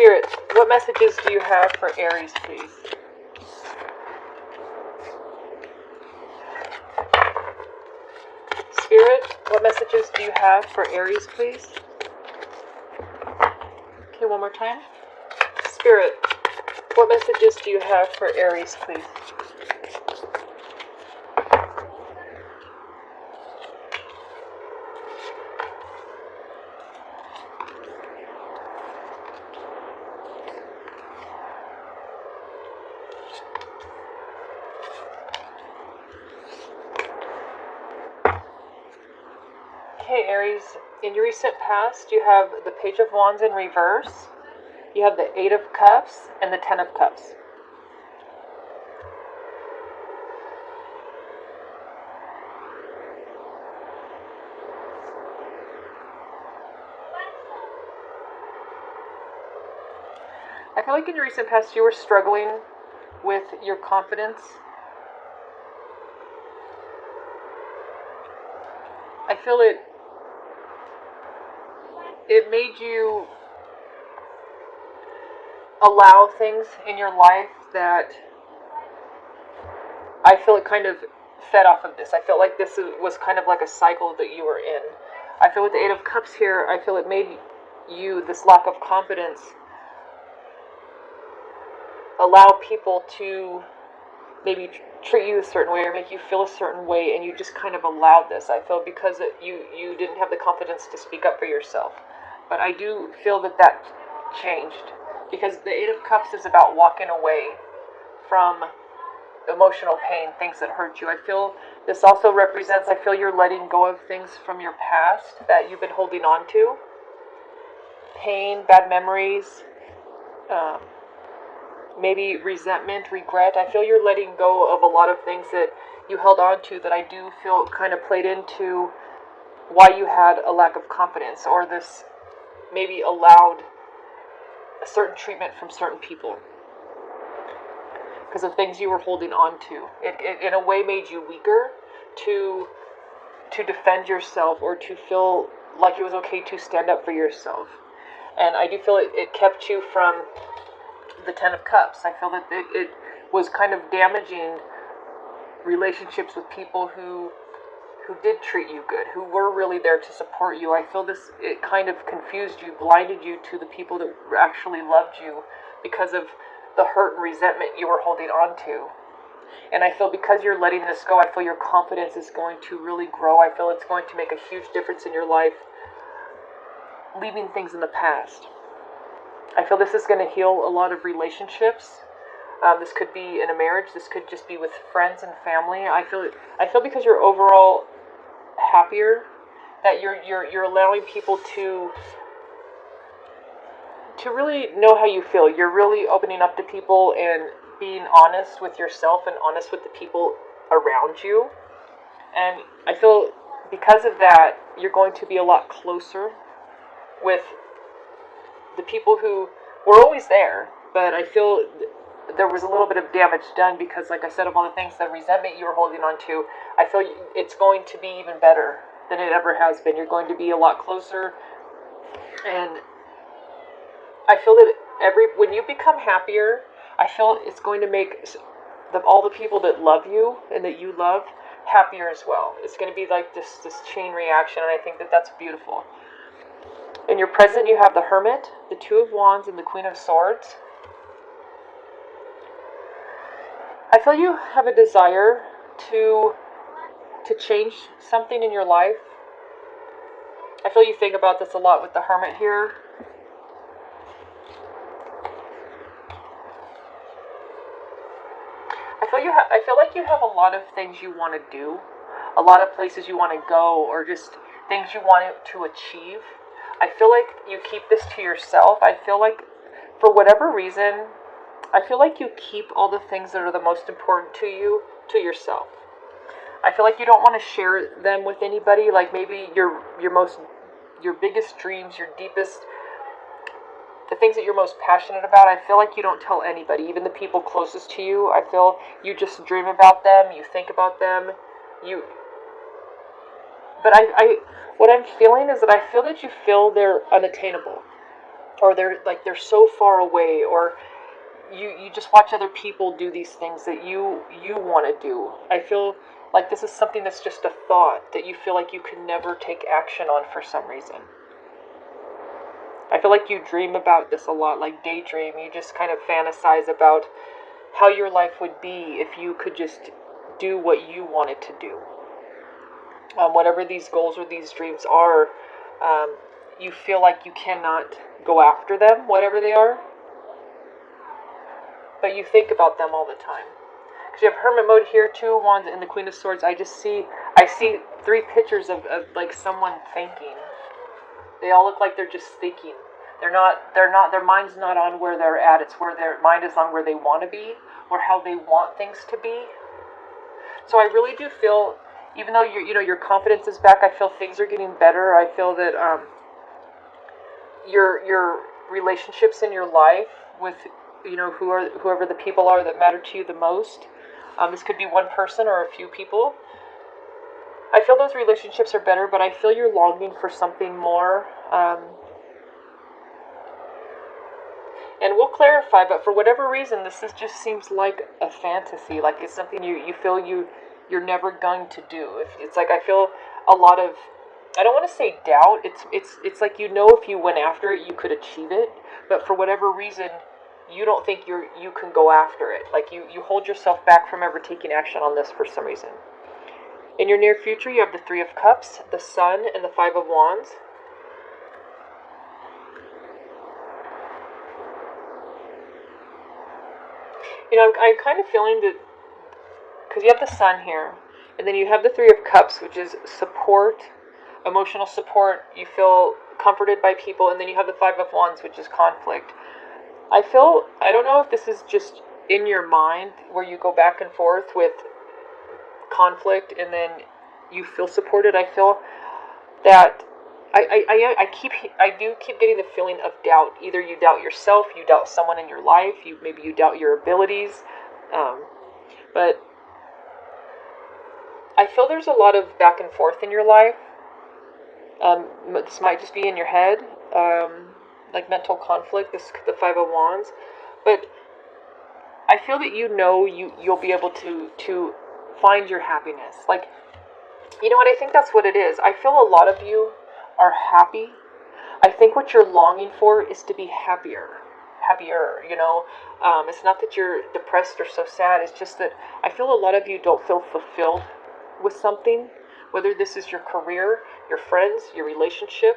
Spirit, what messages do you have for Aries, please? Spirit, what messages do you have for Aries, please? Okay, one more time. Spirit, what messages do you have for Aries, please? Okay, Aries, in your recent past, you have the Page of Wands in reverse, you have the 8 of Cups, and the 10 of Cups. I feel like in your recent past, you were struggling with your confidence. I feel it made you allow things in your life that I feel it kind of fed off of this. I felt like this was kind of like a cycle that you were in. I feel with the 8 of Cups here, I feel it made you, this lack of confidence, allow people to maybe treat you a certain way or make you feel a certain way, and you just kind of allowed this. I feel because you didn't have the confidence to speak up for yourself. But I do feel that changed, because the 8 of Cups is about walking away from emotional pain, things that hurt you. I feel this also represents, I feel you're letting go of things from your past that you've been holding on to. Pain, bad memories, maybe resentment, regret. I feel you're letting go of a lot of things that you held on to that I do feel kind of played into why you had a lack of confidence, or this maybe allowed a certain treatment from certain people because of things you were holding on to. It in a way made you weaker to defend yourself, or to feel like it was okay to stand up for yourself. And I do feel it kept you from the 10 of Cups. I feel that it was kind of damaging relationships with people who did treat you good, who were really there to support you. I feel it kind of confused you, blinded you to the people that actually loved you because of the hurt and resentment you were holding on to. And I feel because you're letting this go, I feel your confidence is going to really grow. I feel it's going to make a huge difference in your life, leaving things in the past. I feel this is going to heal a lot of relationships. This could be in a marriage. This could just be with friends and family. I feel because you're overall happier, that you're allowing people to really know how you feel. You're really opening up to people and being honest with yourself and honest with the people around you. And I feel because of that, you're going to be a lot closer with the people who were always there, but I feel there was a little bit of damage done because, like I said, of all the things, the resentment you were holding on to, I feel it's going to be even better than it ever has been. You're going to be a lot closer, and I feel that when you become happier, I feel it's going to make all the people that love you and that you love happier as well. It's going to be like this chain reaction, and I think that's beautiful. In your present, you have the Hermit, the 2 of Wands, and the Queen of Swords. I feel you have a desire to change something in your life. I feel you think about this a lot with the Hermit here. I feel like you have a lot of things you want to do, a lot of places you want to go, or just things you want to achieve. I feel like you keep this to yourself. I feel like, for whatever reason, I feel like you keep all the things that are the most important to you to yourself. I feel like you don't want to share them with anybody. Like maybe your biggest dreams, your deepest, the things that you're most passionate about, I feel like you don't tell anybody, even the people closest to you. I feel you just dream about them, you think about them, but what I'm feeling is that I feel that you feel they're unattainable. or they're so far away, or you just watch other people do these things that you want to do. I feel like this is something that's just a thought that you feel like you can never take action on for some reason. I feel like you dream about this a lot, like daydream. You just kind of fantasize about how your life would be if you could just do what you wanted to do. Whatever these goals or these dreams are, you feel like you cannot go after them, whatever they are, but you think about them all the time. Because you have Hermit mode here, Two of Wands, and the Queen of Swords. I see three pictures of like someone thinking. They all look like they're just thinking. Their mind's not on where they're at. It's where their mind is on where they want to be, or how they want things to be. So I really do feel, even though your confidence is back, I feel things are getting better. I feel that your relationships in your life with whoever the people are that matter to you the most. This could be one person or a few people. I feel those relationships are better, but I feel you're longing for something more. And we'll clarify, but for whatever reason, just seems like a fantasy. Like it's something you feel you're never going to do. It's like I feel a lot of, I don't want to say doubt. It's like if you went after it, you could achieve it. But for whatever reason, you don't think you can go after it. Like you hold yourself back from ever taking action on this for some reason. In your near future, you have the Three of Cups, the Sun, and the Five of Wands. I'm kind of feeling that, because you have the Sun here, and then you have the Three of Cups, which is support, emotional support. You feel comforted by people, and then you have the Five of Wands, which is conflict. I don't know if this is just in your mind, where you go back and forth with conflict, and then you feel supported. I feel that I do keep getting the feeling of doubt. Either you doubt yourself, you doubt someone in your life, maybe you doubt your abilities, but I feel there's a lot of back and forth in your life. This might just be in your head, like mental conflict. The Five of Wands, but I feel that you'll be able to find your happiness. Like, you know what? I think that's what it is. I feel a lot of you are happy. I think what you're longing for is to be happier. It's not that you're depressed or so sad. It's just that I feel a lot of you don't feel fulfilled with something, whether this is your career, your friends, your relationship,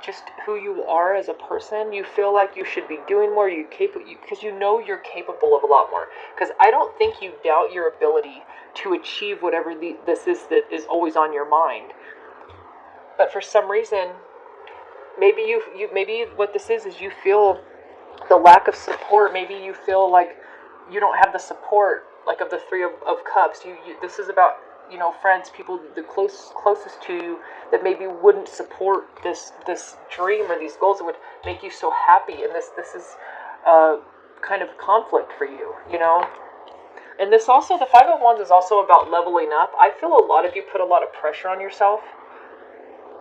just who you are as a person. You feel like you should be doing more. Because you're capable of a lot more. Because I don't think you doubt your ability to achieve whatever this is that is always on your mind. But for some reason, maybe maybe what this is you feel the lack of support. Maybe you feel like you don't have the support, like of the Three of Cups. This is about friends, people the closest to you that maybe wouldn't support this dream or these goals that would make you so happy. And this is kind of conflict for you, And this also, the Five of Wands is also about leveling up. I feel a lot of you put a lot of pressure on yourself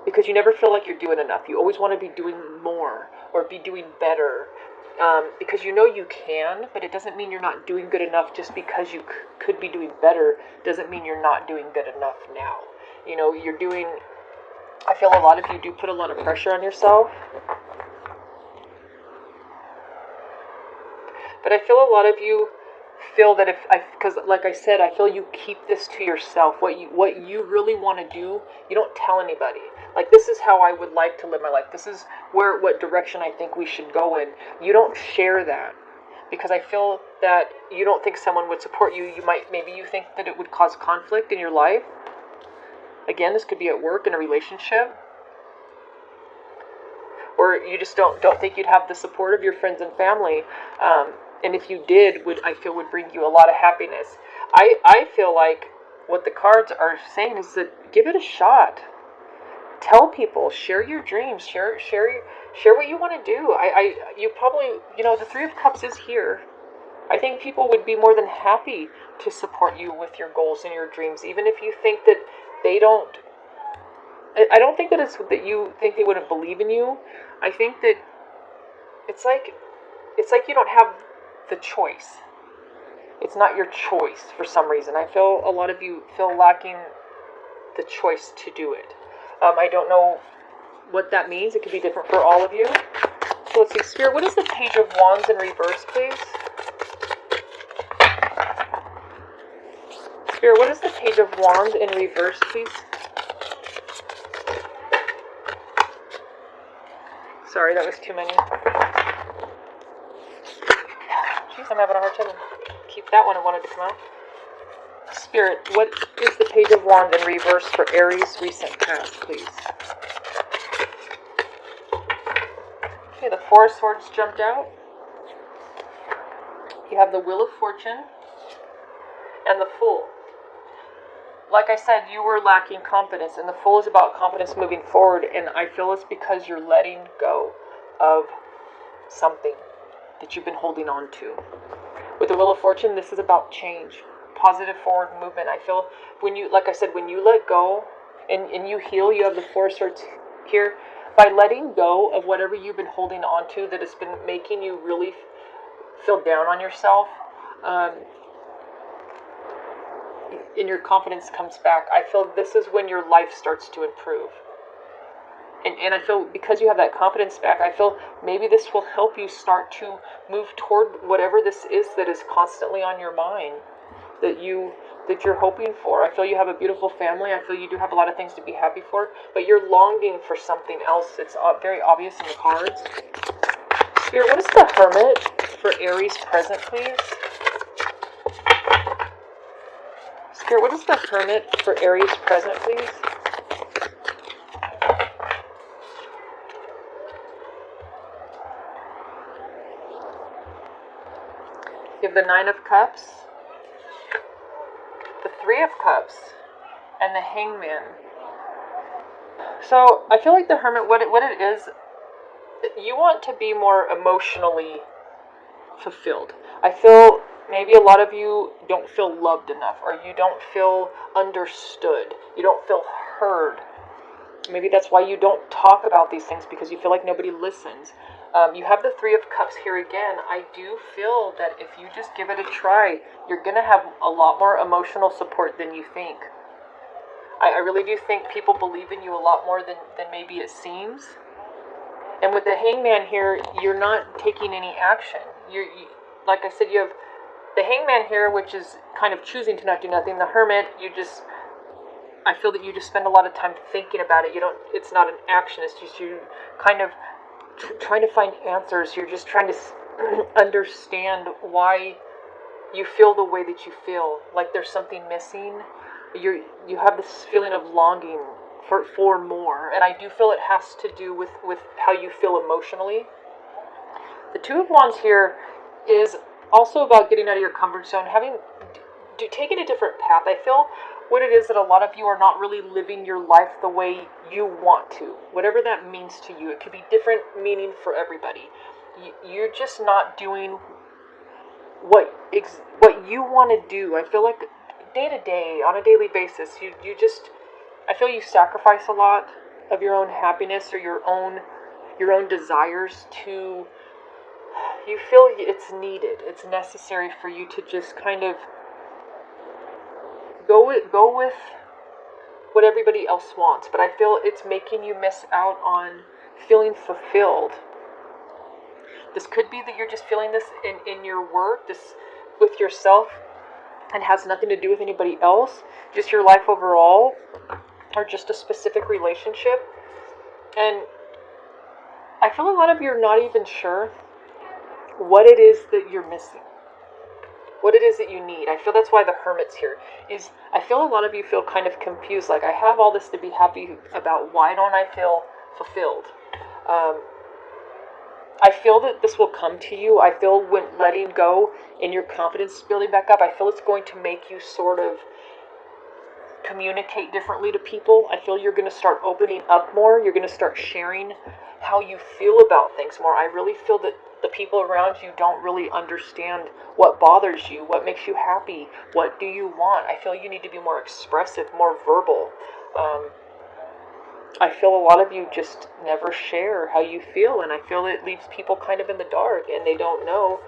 because you never feel like you're doing enough. You always want to be doing more or be doing better. Because you can, but it doesn't mean you're not doing good enough. Just because you could be doing better doesn't mean you're not doing good enough now. I feel a lot of you do put a lot of pressure on yourself. But I feel a lot of you feel that because like I said, I feel you keep this to yourself. What you really want to do, you don't tell anybody. Like, this is how I would like to live my life. This is what direction I think we should go in. You don't share that because I feel that you don't think someone would support you. Maybe you think that it would cause conflict in your life. Again, this could be at work, in a relationship. Or you just don't think you'd have the support of your friends and family. And if you did, would bring you a lot of happiness. I feel like what the cards are saying is that give it a shot. Tell people, share your dreams, share what you want to do. You probably, the Three of Cups is here. I think people would be more than happy to support you with your goals and your dreams, even if you think that they don't. I don't think that it's that you think they wouldn't believe in you. I think that it's like you don't have the choice. It's not your choice for some reason. I feel a lot of you feel lacking the choice to do it. I don't know what that means. It could be different for all of you. So let's see, Spirit, what is the Page of Wands in reverse, please? Spirit, what is the Page of Wands in reverse, please? Sorry, that was too many. Jeez, I'm having a hard time. Keep that one. I wanted to come out. Spirit, what is the Page of Wands in reverse for Aries recent past, please? Okay, the Four of Swords jumped out. You have the Wheel of Fortune and the Fool. Like I said, you were lacking confidence, and the Fool is about confidence moving forward, and I feel it's because you're letting go of something that you've been holding on to. With the Wheel of Fortune, this is about change, positive forward movement. I feel when you, like I said, when you let go and you heal, you have the Four of Swords here. By letting go of whatever you've been holding on to that has been making you really feel down on yourself, and your confidence comes back, I feel this is when your life starts to improve. And I feel because you have that confidence back, I feel maybe this will help you start to move toward whatever this is that is constantly on your mind that you're hoping for. I feel you have a beautiful family. I feel you do have a lot of things to be happy for, but you're longing for something else. It's very obvious in the cards. Spirit, what is the Hermit for Aries present, please? Spirit, what is the Hermit for Aries present, please? You have the Nine of Cups, the Three of Cups, and the Hangman. So I feel like the Hermit, what it is, you want to be more emotionally fulfilled. I feel maybe a lot of you don't feel loved enough, or you don't feel understood. You don't feel heard. Maybe that's why you don't talk about these things, because you feel like nobody listens. You have the Three of Cups here again. I do feel that if you just give it a try, you're going to have a lot more emotional support than you think. I really do think people believe in you a lot more than maybe it seems. And with the Hangman here, you're not taking any action. You, like I said, you have the Hangman here, which is kind of choosing to not do nothing. The Hermit, I feel that you just spend a lot of time thinking about it. It's not an action. It's just you kind of trying to find answers. You're just trying to understand why you feel the way that you feel. Like there's something missing. You have this feeling of longing for more. And I do feel it has to do with how you feel emotionally. The Two of Wands here is also about getting out of your comfort zone, taking a different path. I feel what it is that a lot of you are not really living your life the way you want to. Whatever that means to you. It could be different meaning for everybody. You're just not doing what you want to do. I feel like day to day, on a daily basis, I feel you sacrifice a lot of your own happiness or your own desires to. You feel it's needed. It's necessary for you to just kind of go with what everybody else wants. But I feel it's making you miss out on feeling fulfilled. This could be that you're just feeling this in your work, this with yourself, and has nothing to do with anybody else. Just your life overall, or just a specific relationship. And I feel a lot of you are not even sure what it is that you're missing, what it is that you need. I feel that's why the Hermit's here. I feel a lot of you feel kind of confused, like I have all this to be happy about, why don't I feel fulfilled? I feel that this will come to you. I feel when letting go and your confidence building back up, I feel it's going to make you sort of communicate differently to people. I feel you're going to start opening up more. You're going to start sharing how you feel about things more. I really feel that the people around you don't really understand what bothers you, what makes you happy, what do you want. I feel you need to be more expressive, more verbal. I feel a lot of you just never share how you feel, and I feel it leaves people kind of in the dark and they don't know.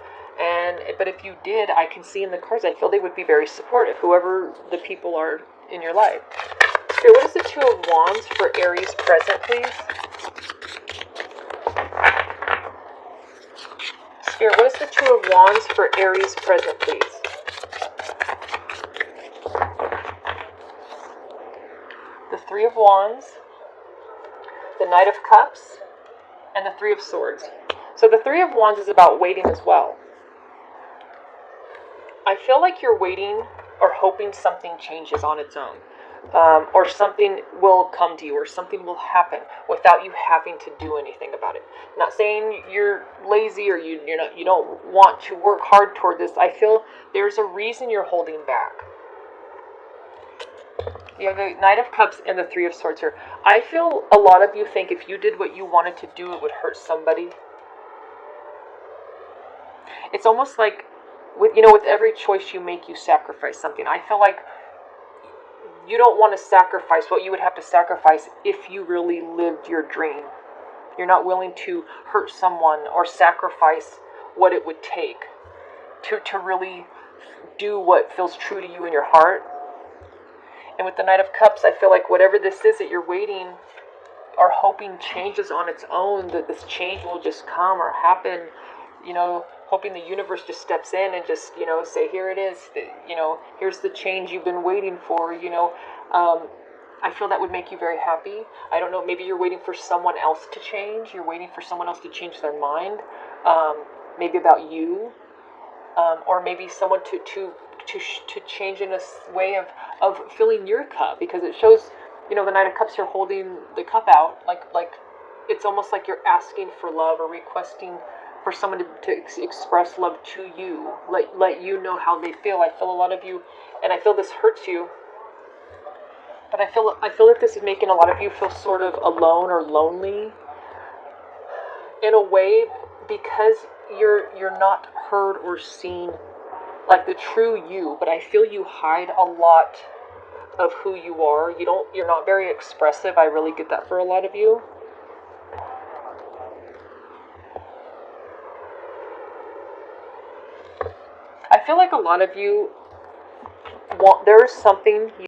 But if you did, I can see in the cards, I feel they would be very supportive, whoever the people are in your life. So what is the Two of Wands for Aries present, please? Spirit, what is the Two of Wands for Aries present, please? The Three of Wands, the Knight of Cups, and the Three of Swords. So the Three of Wands is about waiting as well. I feel like you're waiting or hoping something changes on its own. Or something will come to you, or something will happen without you having to do anything about it. Not saying you're lazy or you don't want to work hard toward this. I feel there's a reason you're holding back. You have the Knight of Cups and the Three of Swords here. I feel a lot of you think if you did what you wanted to do, it would hurt somebody. It's almost like with every choice you make, you sacrifice something. I feel like you don't want to sacrifice what you would have to sacrifice if you really lived your dream. You're not willing to hurt someone or sacrifice what it would take to really do what feels true to you in your heart. And with the Knight of Cups, I feel like whatever this is that you're waiting or hoping changes on its own, that this change will just come or happen, hoping the universe just steps in and just, say, here it is, here's the change you've been waiting for, I feel that would make you very happy. I don't know, maybe you're waiting for someone else to change. You're waiting for someone else to change their mind, maybe about you, or maybe someone to change in a way of filling your cup, because it shows, the Knight of Cups here holding the cup out, like it's almost like you're asking for love or requesting for someone to express love to you, let you know how they feel. I feel a lot of you, and I feel this hurts you, but I feel like this is making a lot of you feel sort of alone or lonely in a way, because you're not heard or seen like the true you. But I feel you hide a lot of who you are. You're not very expressive. I really get that for a lot of you. I feel like a lot of you there's something